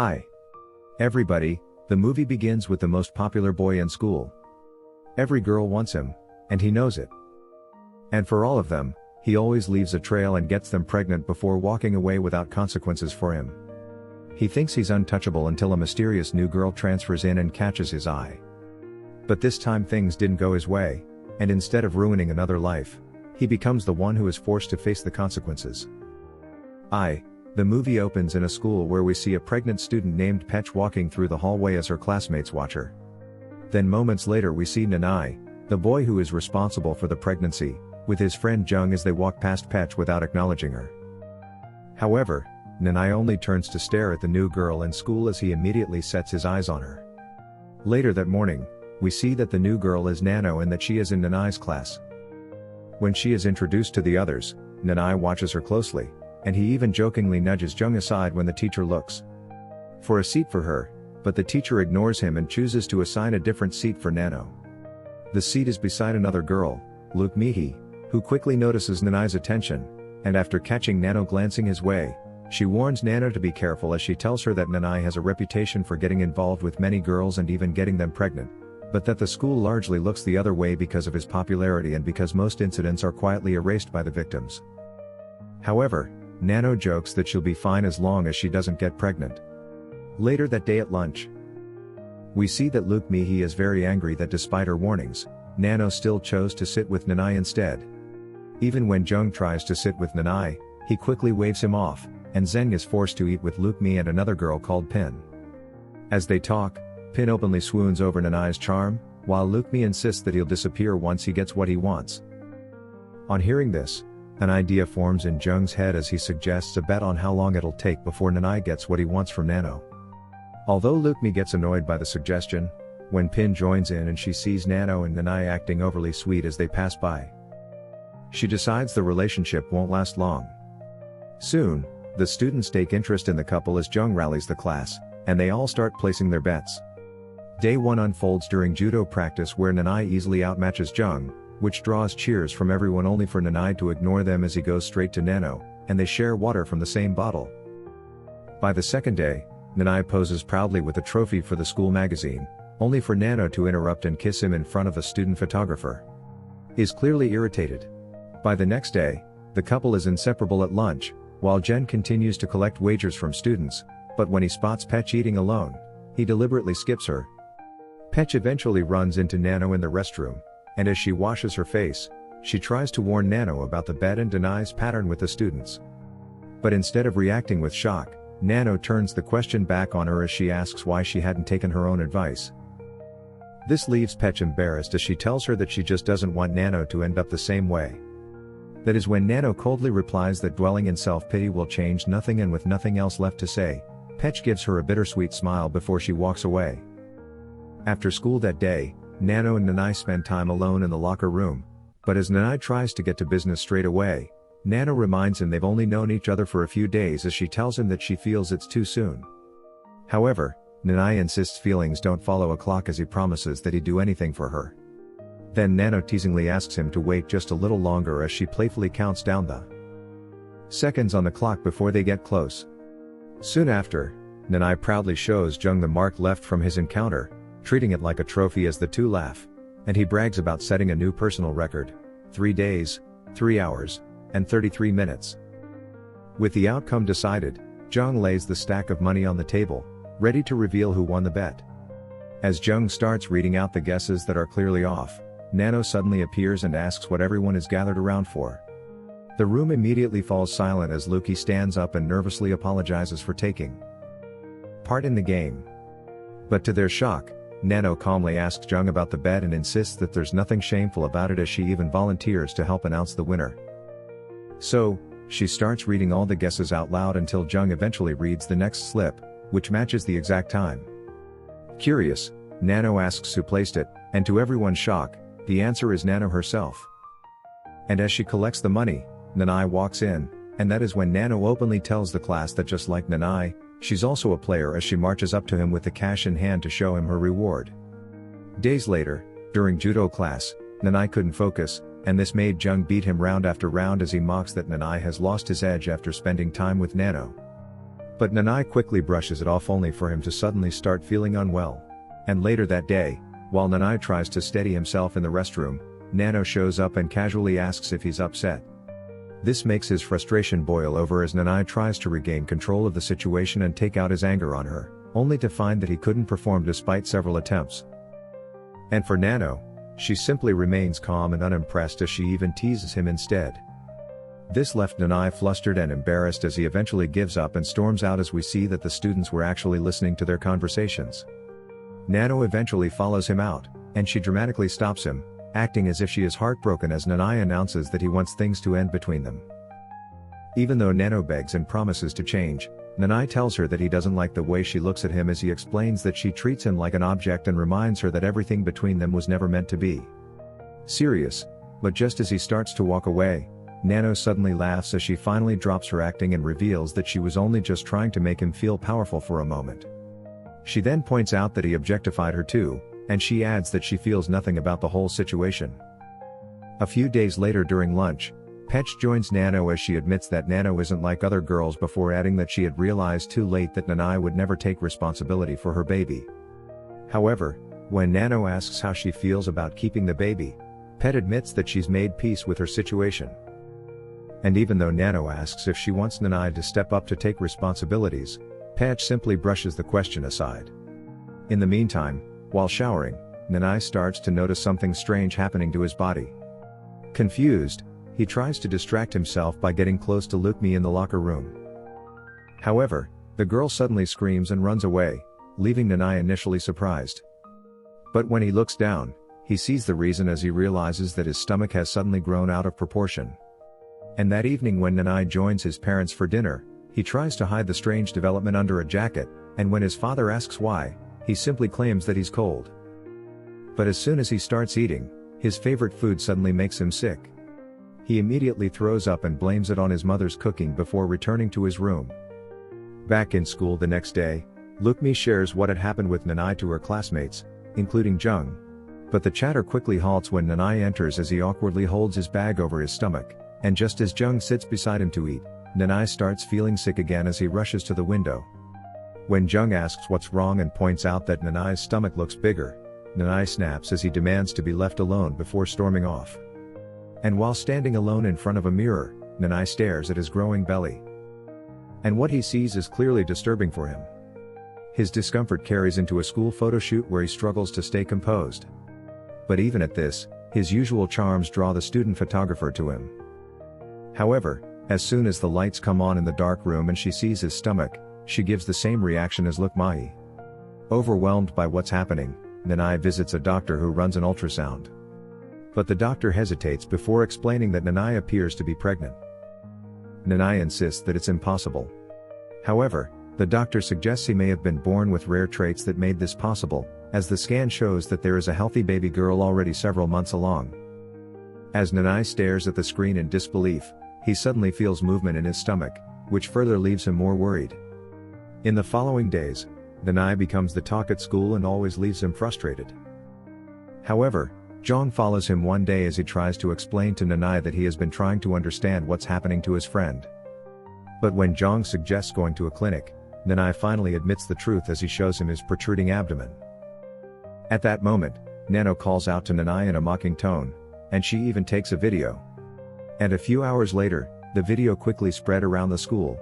Hi. Everybody, the movie begins with the most popular boy in school. Every girl wants him, and he knows it. And for all of them, he always leaves a trail and gets them pregnant before walking away without consequences for him. He thinks he's untouchable until a mysterious new girl transfers in and catches his eye. But this time things didn't go his way, and instead of ruining another life, he becomes the one who is forced to face the consequences. The movie opens in a school where we see a pregnant student named Petch walking through the hallway as her classmates watch her. Then moments later we see Nanai, the boy who is responsible for the pregnancy, with his friend Jung as they walk past Petch without acknowledging her. However, Nanai only turns to stare at the new girl in school as he immediately sets his eyes on her. Later that morning, we see that the new girl is Nanno and that she is in Nanai's class. When she is introduced to the others, Nanai watches her closely, and he even jokingly nudges Jung aside when the teacher looks for a seat for her, but the teacher ignores him and chooses to assign a different seat for Nanno. The seat is beside another girl, Luke Mihi, who quickly notices Nanai's attention, and after catching Nanno glancing his way, she warns Nanno to be careful as she tells her that Nanai has a reputation for getting involved with many girls and even getting them pregnant, but that the school largely looks the other way because of his popularity and because most incidents are quietly erased by the victims. However, Nanno jokes that she'll be fine as long as she doesn't get pregnant. Later that day at lunch, we see that Luke Mihi is very angry that despite her warnings, Nanno still chose to sit with Nanai instead. Even when Jung tries to sit with Nanai, he quickly waves him off, and Zeng is forced to eat with Luke Mi and another girl called Pin. As they talk, Pin openly swoons over Nanai's charm, while Luke Mi insists that he'll disappear once he gets what he wants. On hearing this, an idea forms in Jung's head as he suggests a bet on how long it'll take before Nanai gets what he wants from Nanno. Although Luke Mi gets annoyed by the suggestion, when Pin joins in and she sees Nanno and Nanai acting overly sweet as they pass by, she decides the relationship won't last long. Soon, the students take interest in the couple as Jung rallies the class, and they all start placing their bets. Day 1 unfolds during judo practice where Nanai easily outmatches Jung, which draws cheers from everyone only for Nanai to ignore them as he goes straight to Nanno, and they share water from the same bottle. By the second day, Nanai poses proudly with a trophy for the school magazine, only for Nanno to interrupt and kiss him in front of a student photographer. He's clearly irritated. By the next day, the couple is inseparable at lunch, while Jen continues to collect wagers from students, but when he spots Petch eating alone, he deliberately skips her. Petch eventually runs into Nanno in the restroom, and as she washes her face, she tries to warn Nanno about the bet and denies pattern with the students. But instead of reacting with shock, Nanno turns the question back on her as she asks why she hadn't taken her own advice. This leaves Petch embarrassed as she tells her that she just doesn't want Nanno to end up the same way. That is when Nanno coldly replies that dwelling in self-pity will change nothing, and with nothing else left to say, Petch gives her a bittersweet smile before she walks away. After school that day, Nanno and Nanai spend time alone in the locker room, but as Nanai tries to get to business straight away, Nanno reminds him they've only known each other for a few days as she tells him that she feels it's too soon. However, Nanai insists feelings don't follow a clock as he promises that he'd do anything for her. Then Nanno teasingly asks him to wait just a little longer as she playfully counts down the seconds on the clock before they get close. Soon after, Nanai proudly shows Jung the mark left from his encounter, treating it like a trophy as the two laugh, and he brags about setting a new personal record: 3 days, 3 hours, and 33 minutes. With the outcome decided, Jung lays the stack of money on the table, ready to reveal who won the bet. As Jung starts reading out the guesses that are clearly off, Nanno suddenly appears and asks what everyone is gathered around for. The room immediately falls silent as Luki stands up and nervously apologizes for taking part in the game. But to their shock, Nanno calmly asks Jung about the bet and insists that there's nothing shameful about it as she even volunteers to help announce the winner. So, she starts reading all the guesses out loud until Jung eventually reads the next slip, which matches the exact time. Curious, Nanno asks who placed it, and to everyone's shock, the answer is Nanno herself. And as she collects the money, Nanai walks in, and that is when Nanno openly tells the class that just like Nanai, she's also a player as she marches up to him with the cash in hand to show him her reward. Days later, during judo class, Nanai couldn't focus, and this made Jung beat him round after round as he mocks that Nanai has lost his edge after spending time with Nanno. But Nanai quickly brushes it off only for him to suddenly start feeling unwell. And later that day, while Nanai tries to steady himself in the restroom, Nanno shows up and casually asks if he's upset. This makes his frustration boil over as Nanai tries to regain control of the situation and take out his anger on her, only to find that he couldn't perform despite several attempts. And for Nanno, she simply remains calm and unimpressed as she even teases him instead. This left Nanai flustered and embarrassed as he eventually gives up and storms out as we see that the students were actually listening to their conversations. Nanno eventually follows him out, and she dramatically stops him, acting as if she is heartbroken as Nanai announces that he wants things to end between them. Even though Nanno begs and promises to change, Nanai tells her that he doesn't like the way she looks at him as he explains that she treats him like an object and reminds her that everything between them was never meant to be serious. But just as he starts to walk away, Nanno suddenly laughs as she finally drops her acting and reveals that she was only just trying to make him feel powerful for a moment. She then points out that he objectified her too, and she adds that she feels nothing about the whole situation. A few days later during lunch, Petch joins Nanno as she admits that Nanno isn't like other girls before adding that she had realized too late that Nanai would never take responsibility for her baby. However, when Nanno asks how she feels about keeping the baby, Pet admits that she's made peace with her situation. And even though Nanno asks if she wants Nanai to step up to take responsibilities, Petch simply brushes the question aside. In the meantime, while showering, Nanai starts to notice something strange happening to his body. Confused, he tries to distract himself by getting close to Lukmi in the locker room. However, the girl suddenly screams and runs away, leaving Nanai initially surprised. But when he looks down, he sees the reason as he realizes that his stomach has suddenly grown out of proportion. And that evening when Nanai joins his parents for dinner, he tries to hide the strange development under a jacket, and when his father asks why, he simply claims that he's cold. But as soon as he starts eating, his favorite food suddenly makes him sick. He immediately throws up and blames it on his mother's cooking before returning to his room. Back in school the next day, Lukmi shares what had happened with Nanai to her classmates, including Jung. But the chatter quickly halts when Nanai enters as he awkwardly holds his bag over his stomach, and just as Jung sits beside him to eat, Nanai starts feeling sick again as he rushes to the window. When Jung asks what's wrong and points out that Nanai's stomach looks bigger, Nanai snaps as he demands to be left alone before storming off. And while standing alone in front of a mirror, Nanai stares at his growing belly. And what he sees is clearly disturbing for him. His discomfort carries into a school photo shoot where he struggles to stay composed. But even at this, his usual charms draw the student photographer to him. However, as soon as the lights come on in the dark room and she sees his stomach, she gives the same reaction as Lukmi. Overwhelmed by what's happening, Nanai visits a doctor who runs an ultrasound. But the doctor hesitates before explaining that Nanai appears to be pregnant. Nanai insists that it's impossible. However, the doctor suggests he may have been born with rare traits that made this possible, as the scan shows that there is a healthy baby girl already several months along. As Nanai stares at the screen in disbelief, he suddenly feels movement in his stomach, which further leaves him more worried. In the following days, Nanai becomes the talk at school and always leaves him frustrated. However, Jong follows him one day as he tries to explain to Nanai that he has been trying to understand what's happening to his friend. But when Jong suggests going to a clinic, Nanai finally admits the truth as he shows him his protruding abdomen. At that moment, Nanno calls out to Nanai in a mocking tone, and she even takes a video. And a few hours later, the video quickly spread around the school.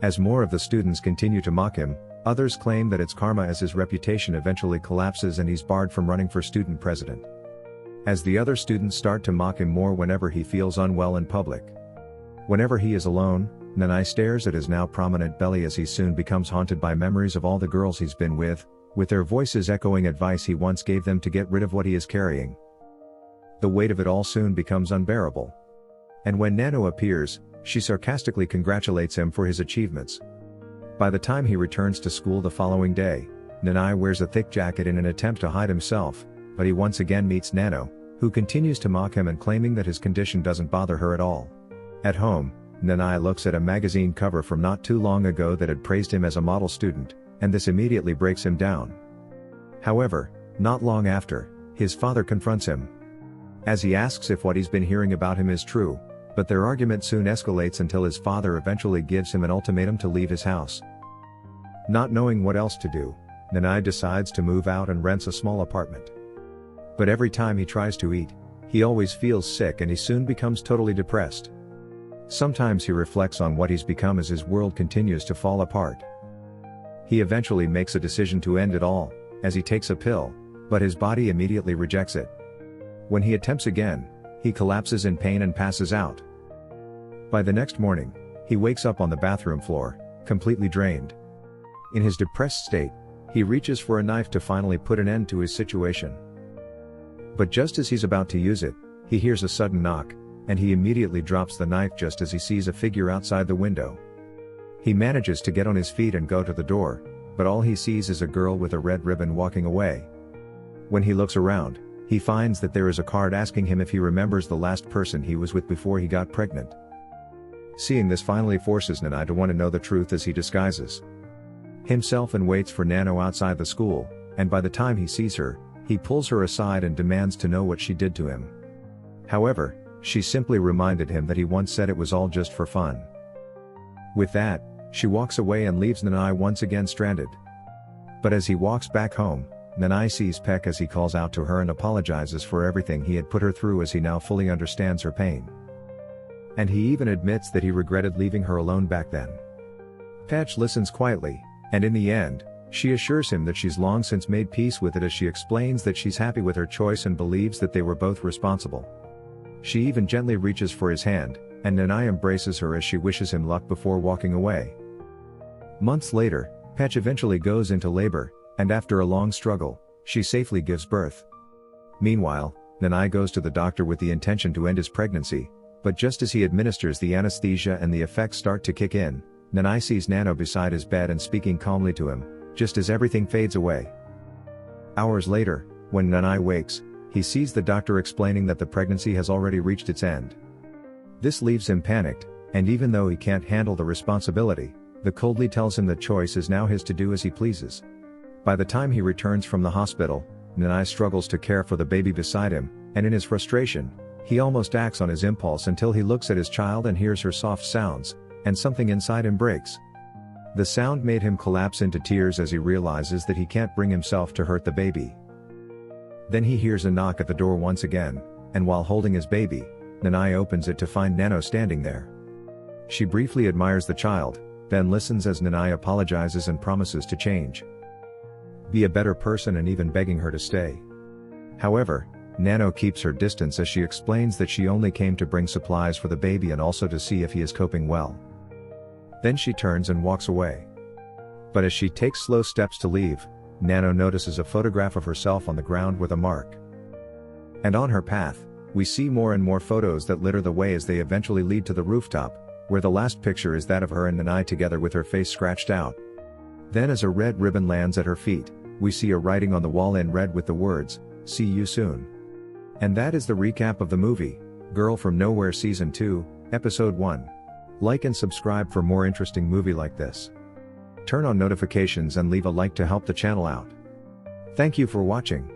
As more of the students continue to mock him, others claim that it's karma as his reputation eventually collapses and he's barred from running for student president. As the other students start to mock him more whenever he feels unwell in public. Whenever he is alone, Nanai stares at his now prominent belly as he soon becomes haunted by memories of all the girls he's been with their voices echoing advice he once gave them to get rid of what he is carrying. The weight of it all soon becomes unbearable. And when Nanno appears, she sarcastically congratulates him for his achievements. By the time he returns to school the following day, Nanai wears a thick jacket in an attempt to hide himself, but he once again meets Nanno, who continues to mock him and claiming that his condition doesn't bother her at all. At home, Nanai looks at a magazine cover from not too long ago that had praised him as a model student, and this immediately breaks him down. However, not long after, his father confronts him. As he asks if what he's been hearing about him is true, But their argument soon escalates until his father eventually gives him an ultimatum to leave his house. Not knowing what else to do, Nanai decides to move out and rents a small apartment. But every time he tries to eat, he always feels sick and he soon becomes totally depressed. Sometimes he reflects on what he's become as his world continues to fall apart. He eventually makes a decision to end it all, as he takes a pill, but his body immediately rejects it. When he attempts again, he collapses in pain and passes out. By the next morning, he wakes up on the bathroom floor, completely drained. In his depressed state, he reaches for a knife to finally put an end to his situation. But just as he's about to use it, he hears a sudden knock, and he immediately drops the knife just as he sees a figure outside the window. He manages to get on his feet and go to the door, but all he sees is a girl with a red ribbon walking away. When he looks around, he finds that there is a card asking him if he remembers the last person he was with before he got pregnant. Seeing this finally forces Nanai to want to know the truth as he disguises himself and waits for Nanno outside the school, and by the time he sees her, he pulls her aside and demands to know what she did to him. However, she simply reminded him that he once said it was all just for fun. With that, she walks away and leaves Nanai once again stranded. But as he walks back home, Nanai sees Peck as he calls out to her and apologizes for everything he had put her through as he now fully understands her pain. And he even admits that he regretted leaving her alone back then. Peck listens quietly, and in the end, she assures him that she's long since made peace with it as she explains that she's happy with her choice and believes that they were both responsible. She even gently reaches for his hand, and Nanai embraces her as she wishes him luck before walking away. Months later, Peck eventually goes into labor, and after a long struggle, she safely gives birth. Meanwhile, Nanai goes to the doctor with the intention to end his pregnancy, but just as he administers the anesthesia and the effects start to kick in, Nanai sees Nanno beside his bed and speaking calmly to him, just as everything fades away. Hours later, when Nanai wakes, he sees the doctor explaining that the pregnancy has already reached its end. This leaves him panicked, and even though he can't handle the responsibility, the coldly tells him the choice is now his to do as he pleases. By the time he returns from the hospital, Nanai struggles to care for the baby beside him, and in his frustration, he almost acts on his impulse until he looks at his child and hears her soft sounds, and something inside him breaks. The sound made him collapse into tears as he realizes that he can't bring himself to hurt the baby. Then he hears a knock at the door once again, and while holding his baby, Nanai opens it to find Nanno standing there. She briefly admires the child, then listens as Nanai apologizes and promises to change, be a better person, and even begging her to stay. However, Nanno keeps her distance as she explains that she only came to bring supplies for the baby and also to see if he is coping well. Then she turns and walks away. But as she takes slow steps to leave, Nanno notices a photograph of herself on the ground with a mark. And on her path, we see more and more photos that litter the way as they eventually lead to the rooftop, where the last picture is that of her and Nanai together with her face scratched out. Then as a red ribbon lands at her feet, we see a writing on the wall in red with the words, "See you soon." And that is the recap of the movie, Girl from Nowhere Season 2, Episode 1. Like and subscribe for more interesting movie like this. Turn on notifications and leave a like to help the channel out. Thank you for watching.